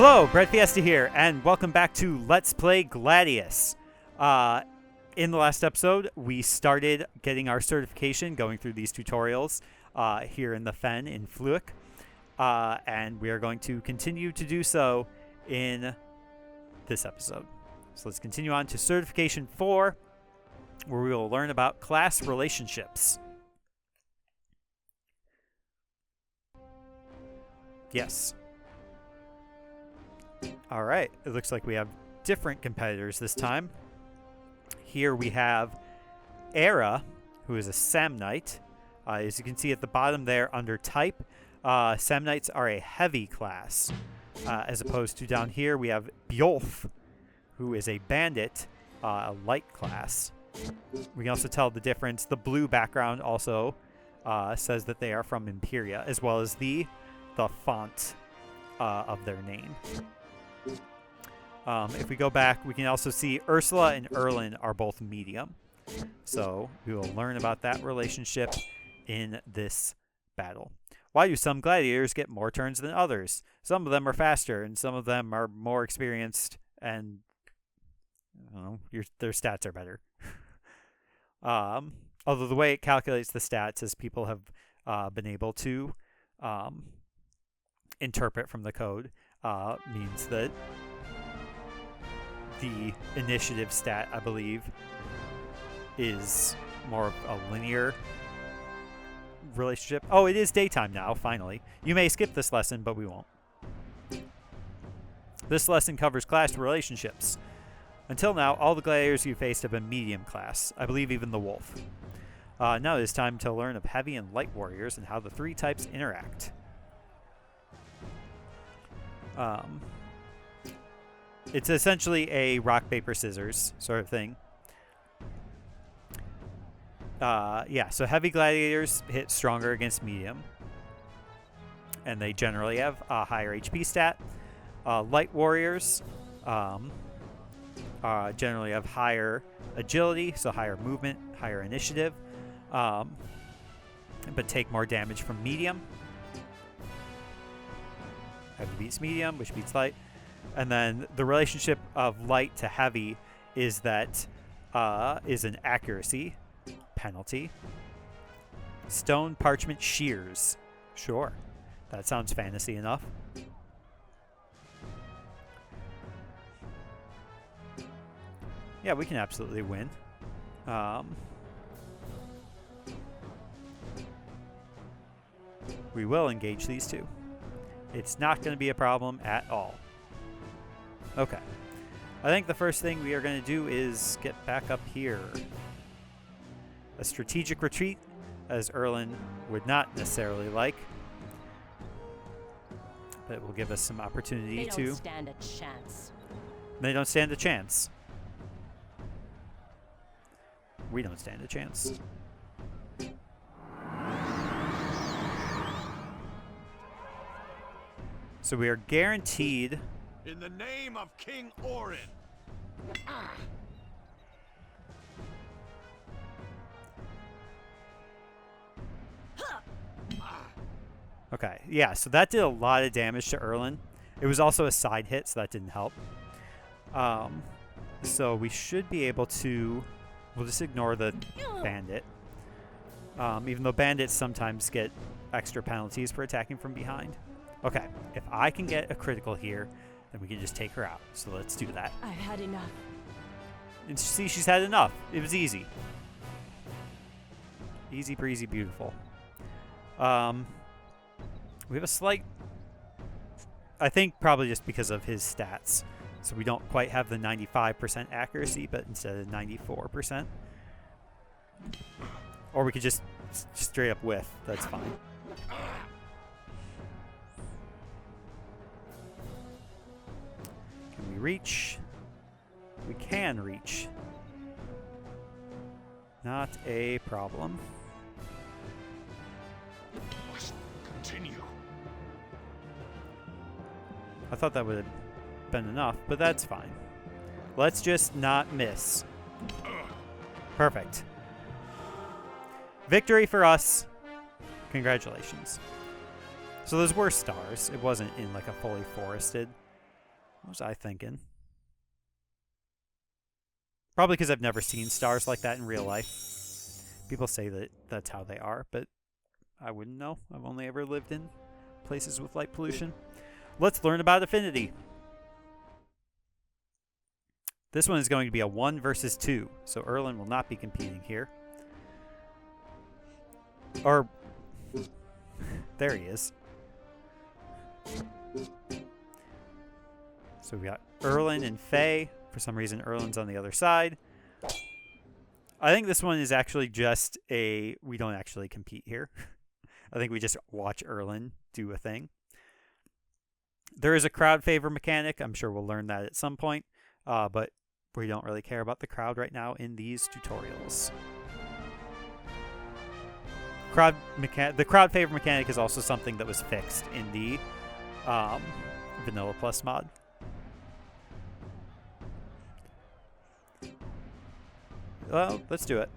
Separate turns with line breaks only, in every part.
Hello, breadfiesta here, and welcome back to Let's Play Gladius. In the last episode, we started getting our certification, going through these tutorials here in the Fen in Fluic, and we are going to continue to do so in this episode. So let's continue on to Certification 4, where we will learn about class relationships. Yes. All right, it looks like we have different competitors this time. Here we have Era, who is a Samnite. As you can see at the bottom there under type, Samnites are a heavy class. As opposed to down here, we have Bjolf, who is a bandit, a light class. We can also tell the difference. The blue background also says that they are from Imperia, as well as the font of their name. If we go back, we can also see Ursula and Erlin are both medium. So we will learn about that relationship in this battle. Why do some gladiators get more turns than others? Some of them are faster, and some of them are more experienced, and I don't know, their stats are better. Although the way it calculates the stats, as people have been able to interpret from the code, means that the initiative stat, I believe, is more of a linear relationship. Oh, it is daytime now, finally. You may skip this lesson, but we won't. This lesson covers class relationships. Until now, all the gladiators you faced have been medium class. I believe even the wolf. Now it is time to learn of heavy and light warriors and how the three types interact. It's essentially a rock, paper, scissors sort of thing. Yeah, so heavy gladiators hit stronger against medium. And they generally have a higher HP stat. Light warriors generally have higher agility, so higher movement, higher initiative, but take more damage from medium. Heavy beats medium, which beats light. And then the relationship of light to heavy is that is an accuracy penalty. Stone, parchment, shears. Sure. That sounds fantasy enough. Yeah, we can absolutely win. We will engage these two. It's not going to be a problem at all. Okay. I think the first thing we are going to do is get back up here. A strategic retreat, as Erlin would not necessarily like. But it will give us some opportunity to...
They don't stand a chance.
They don't stand a chance. We don't stand a chance. So we are guaranteed...
In the name of King Orin.
Okay, yeah, so that did a lot of damage to Erlin. It was also a side hit, so that didn't help. So we should be able to... We'll just ignore the bandit. Even though bandits sometimes get extra penalties for attacking from behind. Okay, if I can get a critical here, then we can just take her out. So let's do that.
I've had enough.
And see, she's had enough. It was easy. Easy breezy beautiful. We have a slight... I think probably just because of his stats. So we don't quite have the 95% accuracy, but instead of 94%. Or we could just straight up whiff. That's fine. Can we reach? We can reach. Not a problem.
Must continue.
I thought that would have been enough, but that's fine. Let's just not miss. Perfect. Victory for us. Congratulations. So those were stars. It wasn't in like a fully forested What was I thinking? Probably because I've never seen stars like that in real life. People say that that's how they are, but I wouldn't know. I've only ever lived in places with light pollution. Let's learn about affinity. This one is going to be a 1 versus 2, so Erlen will not be competing here. Or, there he is. So we got Erlen and Faye. For some reason, Erlen's on the other side. I think this one is actually just a... We don't actually compete here. I think we just watch Erlen do a thing. There is a crowd favor mechanic. I'm sure we'll learn that at some point. But we don't really care about the crowd right now in these tutorials. The crowd favor mechanic is also something that was fixed in the Vanilla Plus mod. Well, let's do it.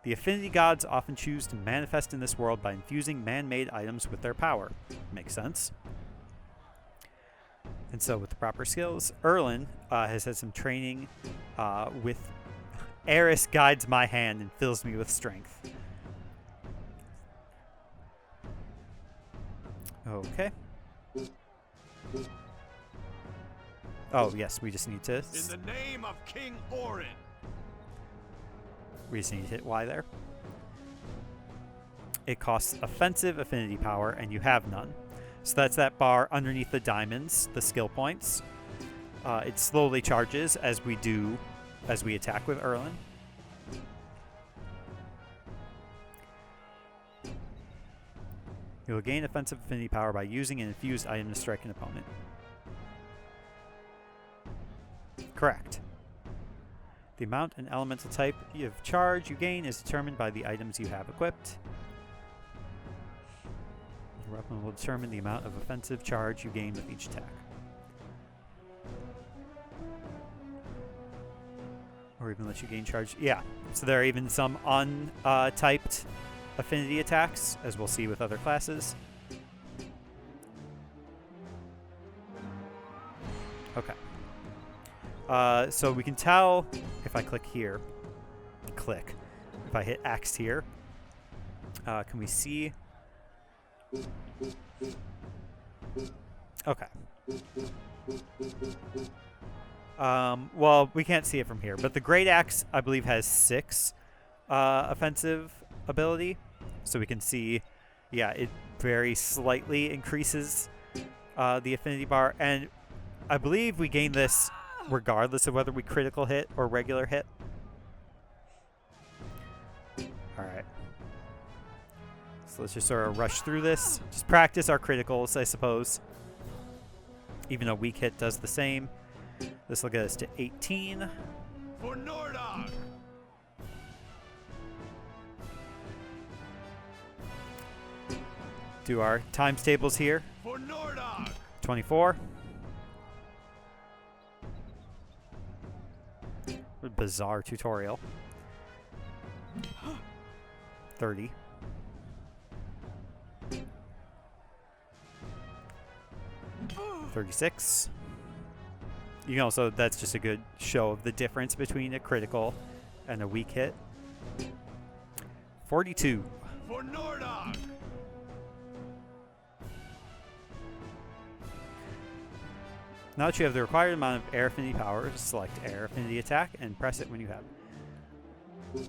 The affinity gods often choose to manifest in this world by infusing man-made items with their power. Makes sense. And so with the proper skills, Erlen has had some training with Eris guides my hand and fills me with strength. Okay. Oh, yes, we just need to...
In the name of King Orin.
We just need to hit Y there. It costs offensive affinity power, and you have none. So that's that bar underneath the diamonds, the skill points. It slowly charges as we attack with Erlen. You will gain offensive affinity power by using an infused item to strike an opponent. Correct. The amount and elemental type of charge you gain is determined by the items you have equipped. Your weapon will determine the amount of offensive charge you gain with each attack. Or even let you gain charge. Yeah, so there are even some untyped affinity attacks, as we'll see with other classes. Okay. So we can tell if I click here. If I hit X here, can we see? Okay. Well, we can't see it from here, but the Great Axe, I believe, has 6 offensive ability. So we can see, yeah, it very slightly increases the affinity bar. And I believe we gain this regardless of whether we critical hit or regular hit. Alright. So let's just sort of rush through this. Just practice our criticals, I suppose. Even a weak hit does the same. This will get us to 18.
For Nordog.
Do our times tables here.
For Nordog.
24. What a bizarre tutorial. 30. 36. You know, so that's just a good show of the difference between a critical and a weak hit. 42.
For Nordog.
Now that you have the required amount of air affinity power, select air affinity attack and press it when you have it.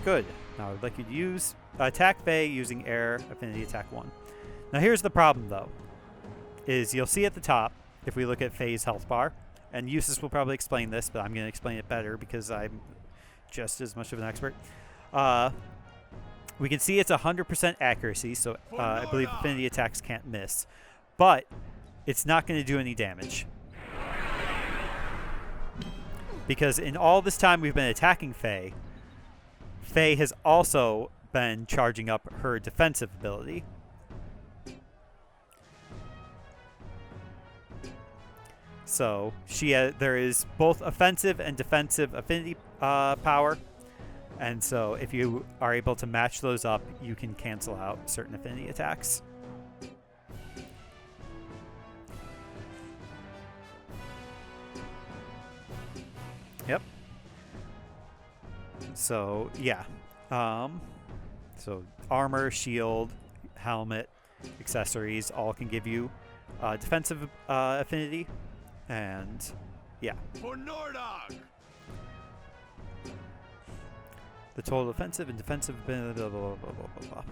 Good. Now I'd like you to use attack Faye using air affinity attack 1. Now here's the problem though, is you'll see at the top, if we look at Faye's health bar, and Eustace will probably explain this, but I'm going to explain it better because I'm just as much of an expert. We can see it's 100% accuracy, so I believe affinity attacks can't miss. But it's not going to do any damage. Because in all this time we've been attacking Faye, Faye has also been charging up her defensive ability. So there is both offensive and defensive affinity power. And so if you are able to match those up, you can cancel out certain affinity attacks. Yep. So, yeah. So, armor, shield, helmet, accessories all can give you defensive affinity. And, yeah.
For Nordog!
The total offensive and defensive... Blah, blah, blah, blah, blah,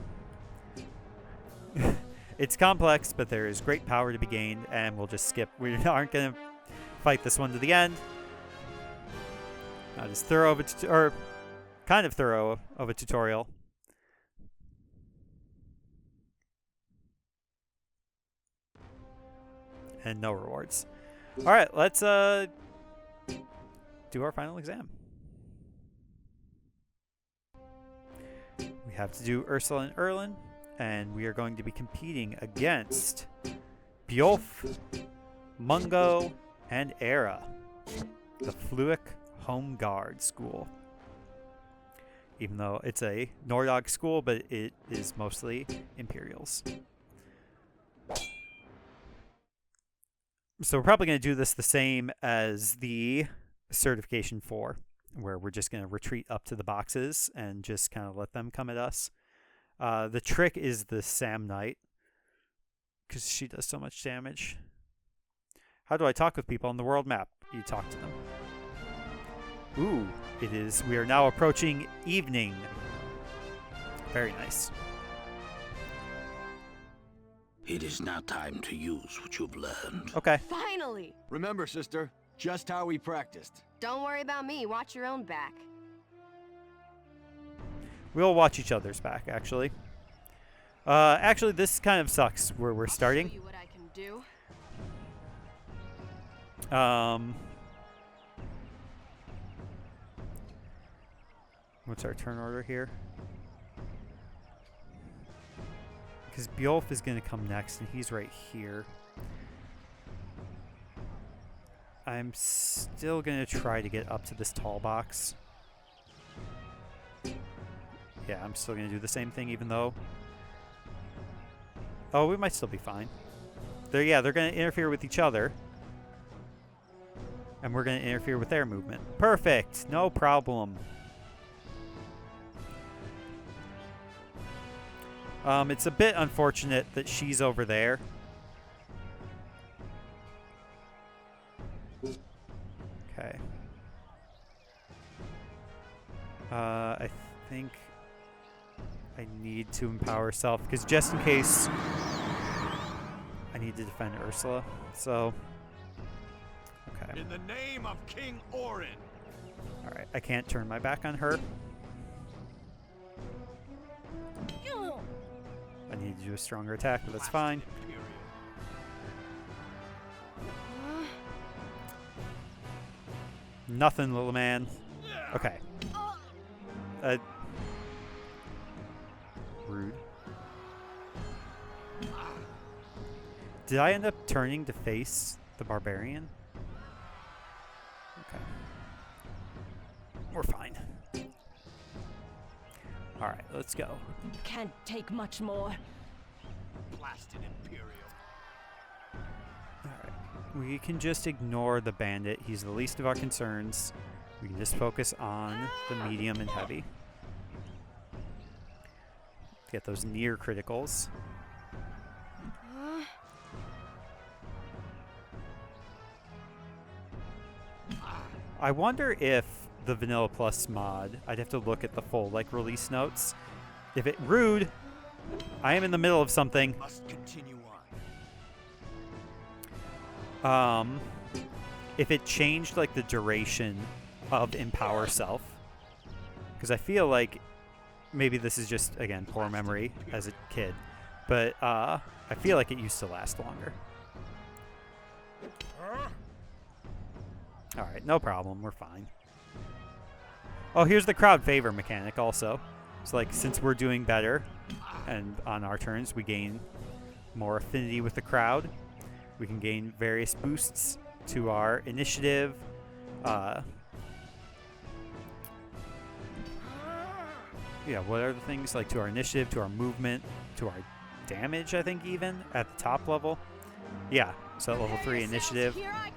blah. It's complex, but there is great power to be gained, and we'll just skip. We aren't going to fight this one to the end. Not as thorough of a or kind of thorough of a tutorial. And no rewards. All right, let's do our final exam. We have to do Ursula and Erlin, and we are going to be competing against Bjolf, Mungo, and Era, the Fluic Home Guard School. Even though it's a Nordog school, but it is mostly Imperials. So we're probably going to do this the same as the Certification 4, where we're just going to retreat up to the boxes and just kind of let them come at us. The trick is the Sam Knight, because she does so much damage. How do I talk with people on the world map? You talk to them. Ooh, it is. We are now approaching evening. Very nice.
It is now time to use what you've learned.
Okay.
Finally!
Remember, sister, just how we practiced.
Don't worry about me. Watch your own back.
We'll watch each other's back, actually. Actually, this kind of sucks where we're starting.
I'll show you what I can do.
What's our turn order here? Because Bjolf is going to come next, and he's right here. I'm still going to try to get up to this tall box. Yeah, I'm still going to do the same thing, even though... Oh, we might still be fine. They're going to interfere with each other. And we're going to interfere with their movement. Perfect! No problem. It's a bit unfortunate that she's over there. Okay. I think I need to empower self, because just in case I need to defend Ursula. So, okay.
In the name of King Orin.
Alright, I can't turn my back on her. I need to do a stronger attack, but that's fine. Nothing, little man. Okay. Rude. Did I end up turning to face the barbarian? Okay. We're fine. Alright, let's go.
Can't take much more.
Blasted Imperial.
Alright. We can just ignore the bandit. He's the least of our concerns. We can just focus on the medium and heavy. Get those near criticals. I wonder if the Vanilla Plus mod, I'd have to look at the full release notes. If it rude, I am in the middle of something.
Must continue
If it changed the duration of Empower Self, because I feel like maybe this is just, again, poor memory as a kid, but I feel like it used to last longer. Alright, no problem. We're fine. Oh, here's the crowd favor mechanic also. It's since we're doing better, and on our turns we gain more affinity with the crowd, we can gain various boosts to our initiative. Yeah, what are the things? To our initiative, to our movement, to our damage, I think, even at the top level. Yeah, so at level 3 initiative.
Here I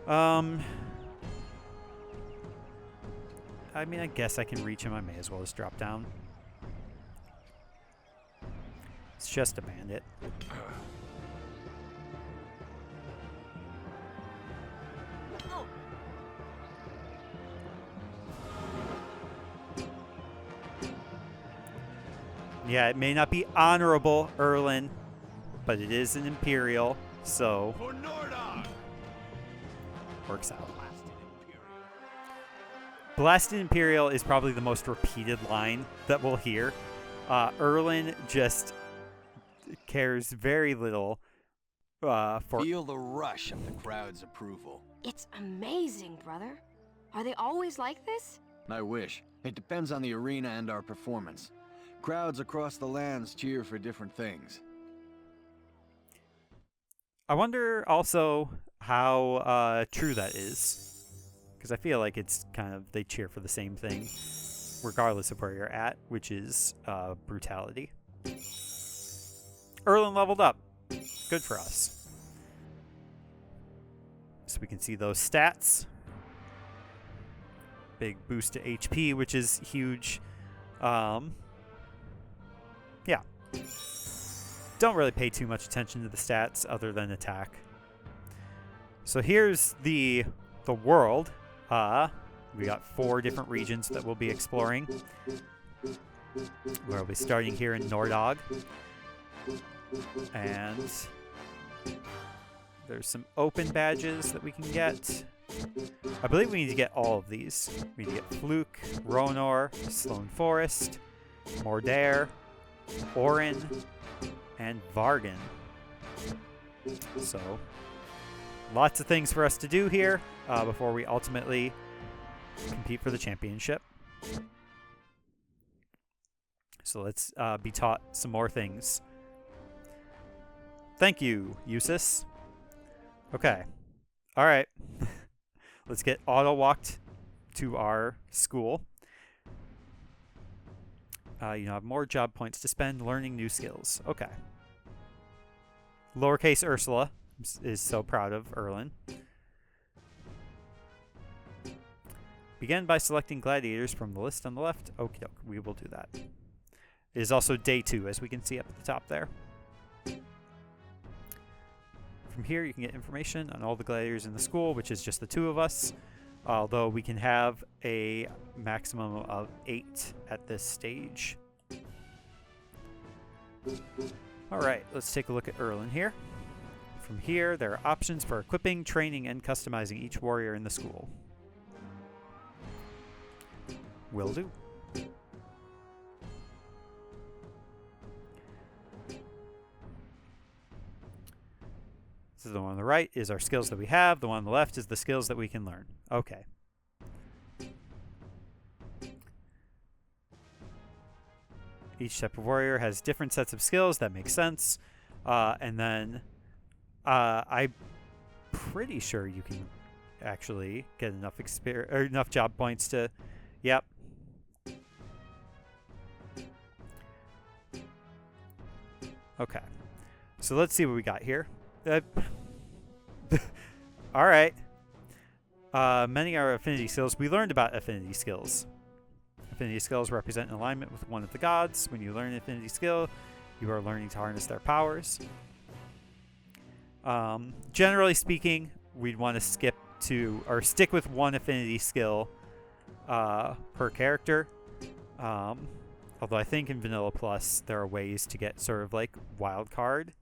come.
I mean, I guess I can reach him. I may as well just drop down. It's just a bandit. Yeah, it may not be honorable, Erlen, but it is an Imperial, so
For Nordog!
works out.
Blasted Imperial.
Blasted Imperial is probably the most repeated line that we'll hear. Erlen just cares very little for...
Feel the rush of the crowd's approval.
It's amazing, brother. Are they always like this?
I wish. It depends on the arena and our performance. Crowds across the lands cheer for different things.
I wonder also how true that is. Because I feel like it's kind of, they cheer for the same thing, regardless of where you're at, which is brutality. Erlen leveled up. Good for us. So we can see those stats. Big boost to HP, which is huge. Yeah. Don't really pay too much attention to the stats other than attack. So here's the world. We got 4 different regions that we'll be exploring. We'll be starting here in Nordog. And there's some open badges that we can get. I believe we need to get all of these. We need to get Fluke, Ronor, Sloan Forest, Mordair, Orin, and Vargan. So, lots of things for us to do here before we ultimately compete for the championship. So let's be taught some more things. Thank you, Eustace. Okay. All right. Let's get auto-walked to our school. You have more job points to spend learning new skills. Okay. Lowercase Ursula is so proud of Erlen. Begin by selecting gladiators from the list on the left. Okie doke, we will do that. It is also day 2, as we can see up at the top there. From here, you can get information on all the gladiators in the school, which is just the 2 of us. Although we can have a maximum of 8 at this stage. Alright, let's take a look at Erlen here. From here, there are options for equipping, training, and customizing each warrior in the school. Will do. So the one on the right is our skills that we have. The one on the left is the skills that we can learn. Okay. Each type of warrior has different sets of skills. That makes sense. And then I'm pretty sure you can actually get enough experience or enough job points to... Yep. Okay. So let's see what we got here. All right. Many are affinity skills. We learned about affinity skills. Affinity skills represent an alignment with one of the gods. When you learn an affinity skill, you are learning to harness their powers. Generally speaking, we'd want to stick with one affinity skill per character. Although I think in Vanilla Plus there are ways to get sort of like wild card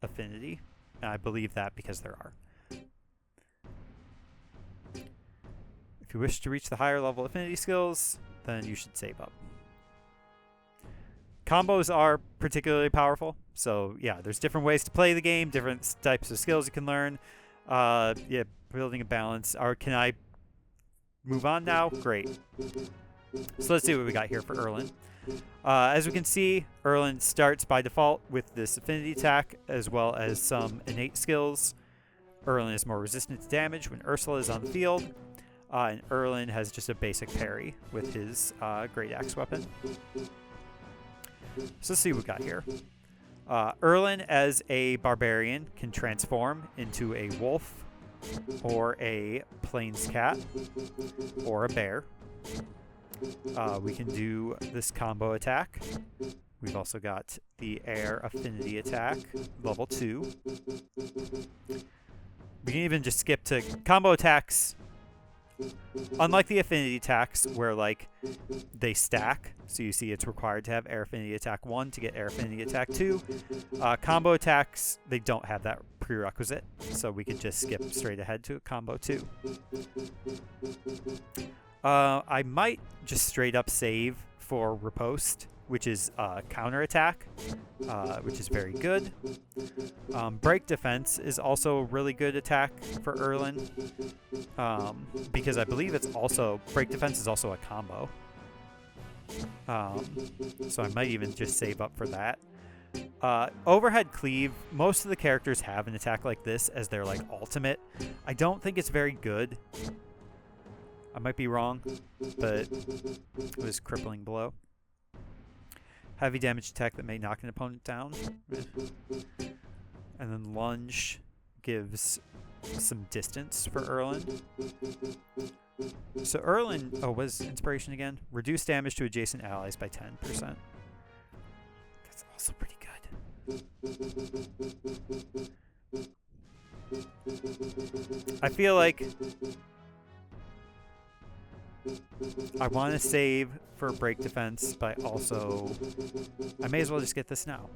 affinity. And I believe that because there are. If you wish to reach the higher level affinity skills, then you should save up. Combos are particularly powerful. So yeah, there's different ways to play the game, different types of skills you can learn. Yeah, building a balance. Can I move on now? Great. So let's see what we got here for Erlen. As we can see, Erlen starts by default with this affinity attack as well as some innate skills. Erlen is more resistant to damage when Ursula is on the field. And Erlen has just a basic parry with his Great Axe weapon. So let's see what we got here. Erlen, as a barbarian, can transform into a wolf or a plains cat or a bear. We can do this combo attack. We've also got the air affinity attack, level 2. We can even just skip to combo attacks. Unlike the affinity attacks, where like they stack, so you see it's required to have air affinity attack 1 to get air affinity attack 2. Combo attacks, they don't have that prerequisite, so we could just skip straight ahead to combo 2. I might just straight up save for riposte, which is counter attack, which is very good. Break defense is also a really good attack for Erlin, because I believe it's also break defense is also a combo. So I might even just save up for that. Overhead cleave, most of the characters have an attack like this as their like ultimate. I don't think it's very good. I might be wrong, but it was crippling blow. Heavy damage attack that may knock an opponent down. And then lunge gives some distance for Erlin. So Erlin, was inspiration again? Reduce damage to adjacent allies by 10%. That's also pretty good. I feel like I want to save for break defense, but also I may as well just get this now.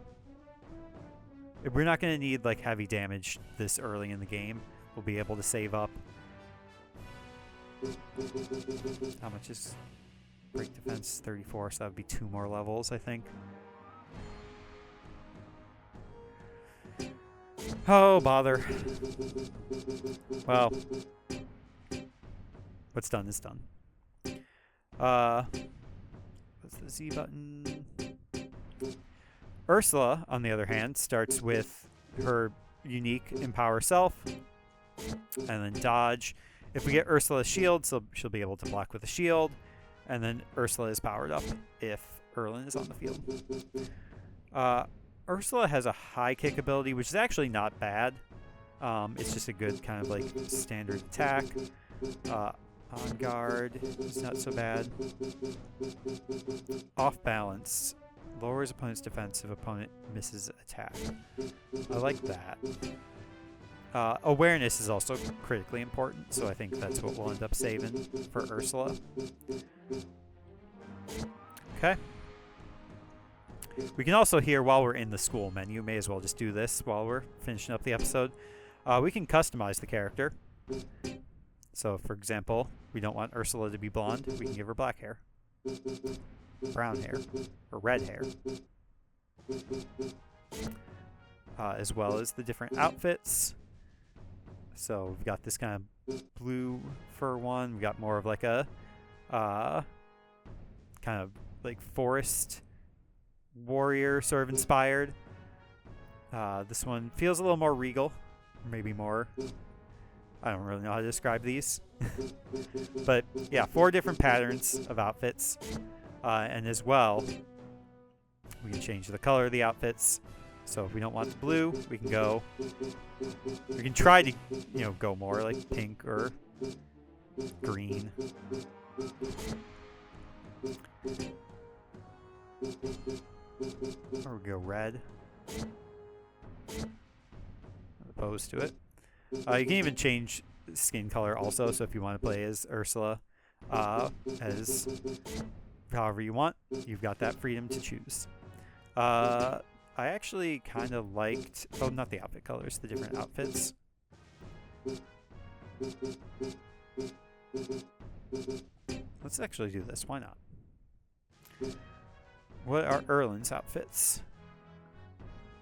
We're not going to need like heavy damage this early in the game. We'll be able to save up. How much is break defense? 34, so that would be 2 more levels, I think. Oh, bother. Well, what's done is done. What's the Z button? Ursula, on the other hand, starts with her unique Empower Self, and then dodge. If we get Ursula's shield, so she'll be able to block with a shield, and then Ursula is powered up if Erlin is on the field. Ursula has a high kick ability, which is actually not bad. It's just a good kind of like standard attack. On guard is not so bad. Off balance lowers opponent's defense if opponent misses attack. I like that. Awareness is also critically important, so I think that's what we'll end up saving for Ursula. Okay. We can also hear while we're in the school menu, may as well just do this while we're finishing up the episode. We can customize the character. So, for example, we don't want Ursula to be blonde. We can give her black hair, brown hair, or red hair. As well as the different outfits. So we've got this kind of blue fur one. We got more of like a kind of like forest warrior sort of inspired. This one feels a little more regal, maybe more. I don't really know how to describe these. But yeah, 4 different patterns of outfits. And as well, we can change the color of the outfits. So if we don't want the blue, we can go... We can try to, go more like pink or green. Or we go red. As opposed to it. You can even change skin color also, so if you want to play as Ursula, as however you want, you've got that freedom to choose. I actually kind of liked... Oh, not the outfit colors, the different outfits. Let's actually do this. Why not? What are Erlin's outfits?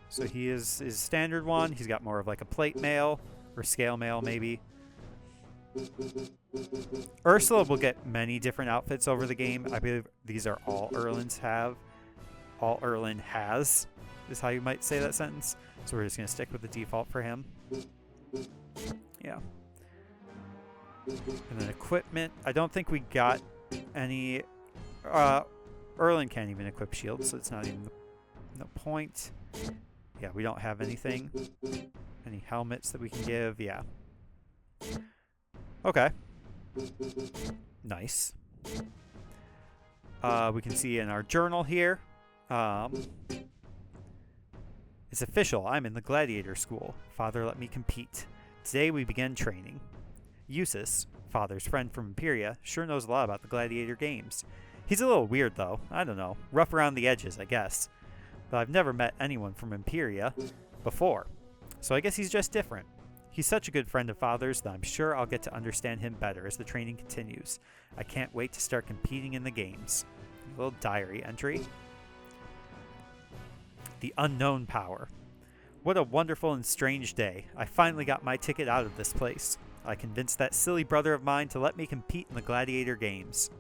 So he is his standard one. He's got more of like a plate mail. Or scale mail, maybe. Ursula will get many different outfits over the game. I believe these are all Erlin's have. All Erlin has, is how you might say that sentence. So we're just going to stick with the default for him. Yeah. And then equipment. I don't think we got any... Erlin can't even equip shields, so it's not even the point. Yeah, we don't have anything. Any helmets that we can give? Yeah. Okay. Nice. We can see in our journal here. It's official. I'm in the gladiator school. Father let me compete. Today we begin training. Eustace, Father's friend from Imperia, sure knows a lot about the gladiator games. He's a little weird, though. I don't know. Rough around the edges, I guess. But I've never met anyone from Imperia before. So I guess he's just different. He's such a good friend of Father's that I'm sure I'll get to understand him better as the training continues. I can't wait to start competing in the games. A little diary entry. The unknown power. What a wonderful and strange day. I finally got my ticket out of this place. I convinced that silly brother of mine to let me compete in the gladiator games.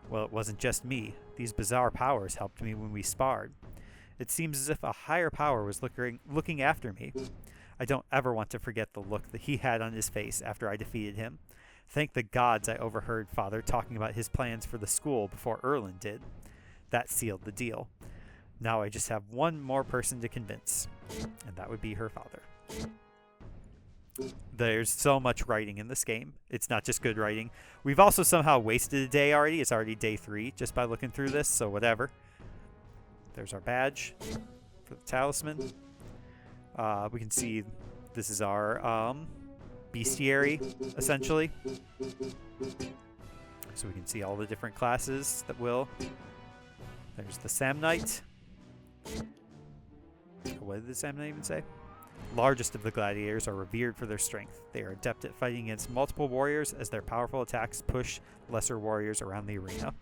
Well, it wasn't just me. These bizarre powers helped me when we sparred. It seems as if a higher power was looking after me. I don't ever want to forget the look that he had on his face after I defeated him. Thank the gods I overheard Father talking about his plans for the school before Erland did. That sealed the deal. Now I just have one more person to convince, and that would be her father. There's so much writing in this game. It's not just good writing. We've also somehow wasted a day already. It's already day 3 just by looking through this, so whatever. There's our badge for the talisman. We can see this is our bestiary, essentially. So we can see all the different classes that will. There's the Samnite. What did the Samnite even say? Largest of the gladiators are revered for their strength. They are adept at fighting against multiple warriors as their powerful attacks push lesser warriors around the arena.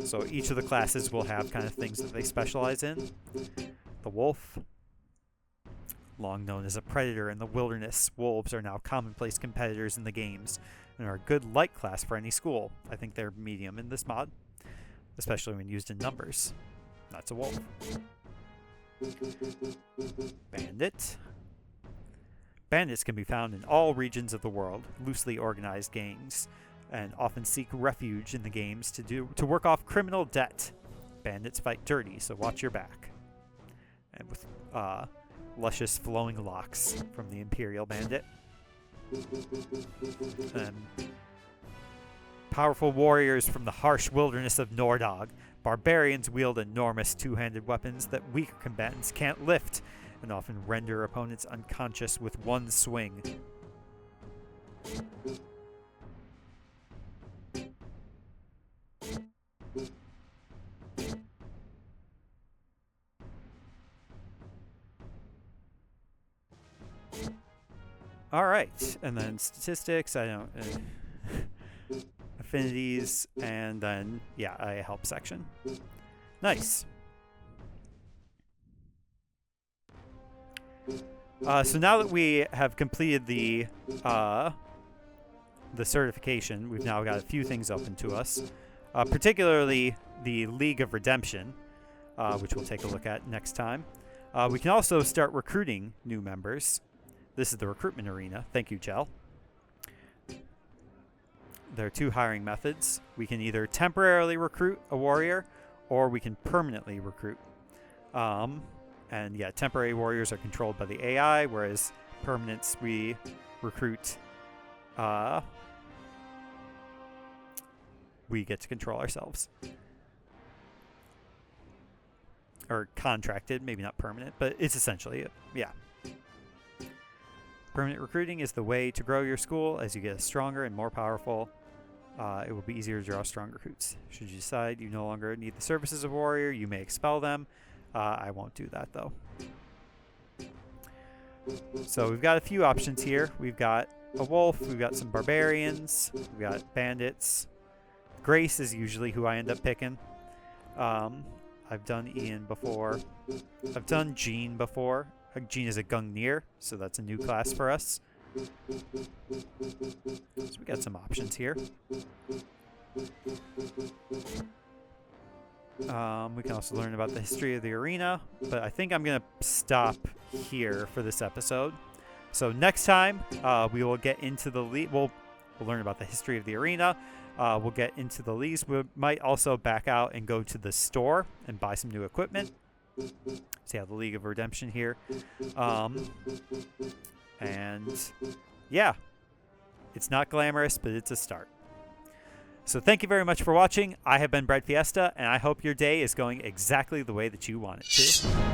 So each of the classes will have kind of things that they specialize in. The wolf, long known as a predator in the wilderness, wolves are now commonplace competitors in the games and are a good light class for any school. I think they're medium in this mod, especially when used in numbers. That's a wolf. Bandit. Bandits can be found in all regions of the world, loosely organized gangs, and often seek refuge in the games to work off criminal debt. Bandits fight dirty, so watch your back. And with luscious flowing locks from the Imperial Bandit. And powerful warriors from the harsh wilderness of Nordog. Barbarians wield enormous two-handed weapons that weaker combatants can't lift, and often render opponents unconscious with one swing. All right, and then statistics, affinities, and then, yeah, a help section. Nice. So now that we have completed the certification, we've now got a few things open to us, particularly the League of Redemption, which we'll take a look at next time. We can also start recruiting new members. This is the recruitment arena. Thank you, Jel. There are 2 hiring methods. We can either temporarily recruit a warrior, or we can permanently recruit. And yeah, temporary warriors are controlled by the AI, whereas permanents we recruit, we get to control ourselves. Or contracted, maybe not permanent, but it's essentially it. Yeah. Permanent recruiting is the way to grow your school. As you get stronger and more powerful, it will be easier to draw strong recruits. Should you decide you no longer need the services of a warrior, you may expel them. I won't do that, though. So we've got a few options here. We've got a wolf, we've got some barbarians, we've got bandits. Grace is usually who I end up picking. I've done Ian before. I've done Jean before. Jean is a Gungnir, so that's a new class for us. So we got some options here. We can also learn about the history of the arena, but I think I'm going to stop here for this episode. So next time, we will get into the league. We'll learn about the history of the arena. We'll get into the leagues. We might also back out and go to the store and buy some new equipment. See how the League of Redemption here. And yeah, it's not glamorous, but it's a start. So thank you very much for watching. I have been breadfiesta, and I hope your day is going exactly the way that you want it to.